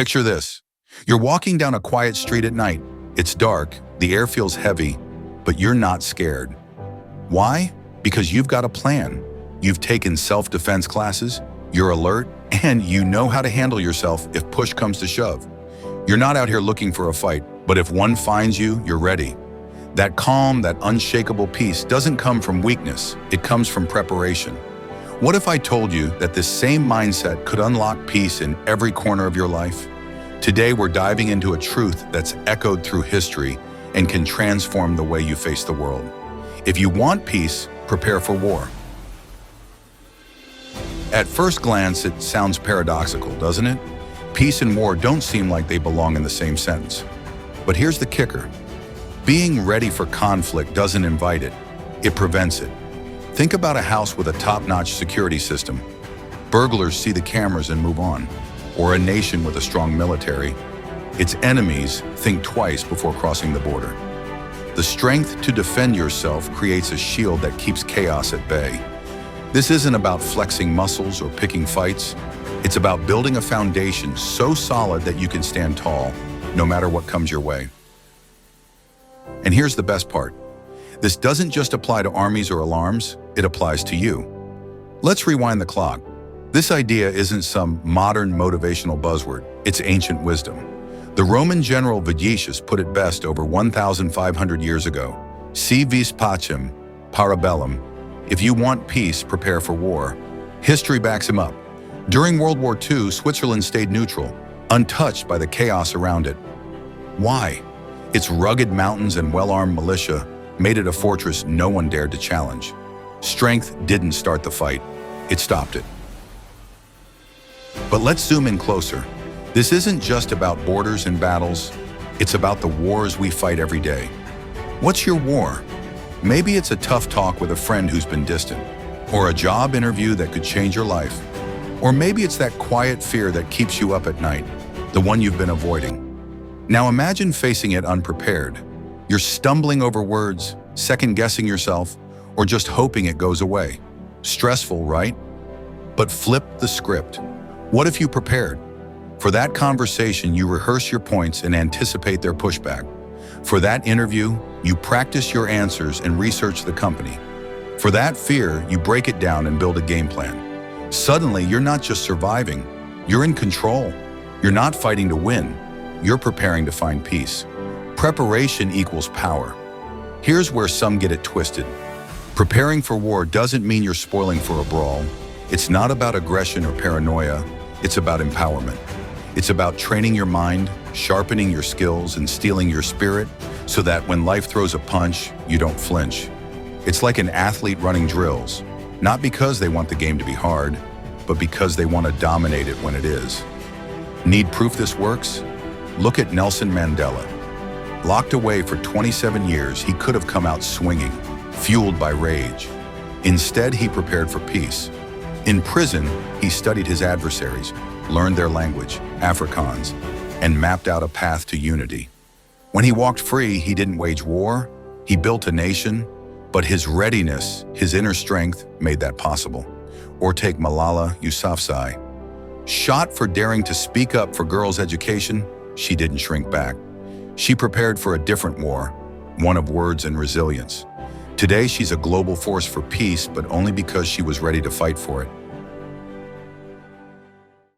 Picture this. You're walking down a quiet street at night. It's dark, the air feels heavy, but you're not scared. Why? Because you've got a plan. You've taken self-defense classes, you're alert, and you know how to handle yourself if push comes to shove. You're not out here looking for a fight, but if one finds you, you're ready. That calm, that unshakable peace doesn't come from weakness, it comes from preparation. What if I told you that this same mindset could unlock peace in every corner of your life? Today we're diving into a truth that's echoed through history and can transform the way you face the world. If you want peace, prepare for war. At first glance, it sounds paradoxical, doesn't it? Peace and war don't seem like they belong in the same sentence. But here's the kicker. Being ready for conflict doesn't invite it, it prevents it. Think about a house with a top-notch security system. Burglars see the cameras and move on. Or a nation with a strong military. Its enemies think twice before crossing the border. The strength to defend yourself creates a shield that keeps chaos at bay. This isn't about flexing muscles or picking fights. It's about building a foundation so solid that you can stand tall, no matter what comes your way. And here's the best part. This doesn't just apply to armies or alarms, it applies to you. Let's rewind the clock. This idea isn't some modern motivational buzzword, it's ancient wisdom. The Roman general Vitellius put it best over 1,500 years ago. Si vis pacem, para bellum. If you want peace, prepare for war. History backs him up. During World War II, Switzerland stayed neutral, untouched by the chaos around it. Why? Its rugged mountains and well-armed militia made it a fortress no one dared to challenge. Strength didn't start the fight, it stopped it. But let's zoom in closer. This isn't just about borders and battles, it's about the wars we fight every day. What's your war? Maybe it's a tough talk with a friend who's been distant, or a job interview that could change your life. Or maybe it's that quiet fear that keeps you up at night, the one you've been avoiding. Now imagine facing it unprepared. You're stumbling over words, second-guessing yourself, or just hoping it goes away. Stressful, right? But flip the script. What if you prepared? For that conversation, you rehearse your points and anticipate their pushback. For that interview, you practice your answers and research the company. For that fear, you break it down and build a game plan. Suddenly, you're not just surviving, you're in control. You're not fighting to win, you're preparing to find peace. Preparation equals power. Here's where some get it twisted. Preparing for war doesn't mean you're spoiling for a brawl. It's not about aggression or paranoia, it's about empowerment. It's about training your mind, sharpening your skills, and steeling your spirit so that when life throws a punch, you don't flinch. It's like an athlete running drills, not because they want the game to be hard, but because they want to dominate it when it is. Need proof this works? Look at Nelson Mandela. Locked away for 27 years, he could have come out swinging, fueled by rage. Instead, he prepared for peace. In prison, he studied his adversaries, learned their language, Afrikaans, and mapped out a path to unity. When he walked free, he didn't wage war, he built a nation, but his readiness, his inner strength, made that possible. Or take Malala Yousafzai. Shot for daring to speak up for girls' education, she didn't shrink back. She prepared for a different war, one of words and resilience. Today, she's a global force for peace, but only because she was ready to fight for it.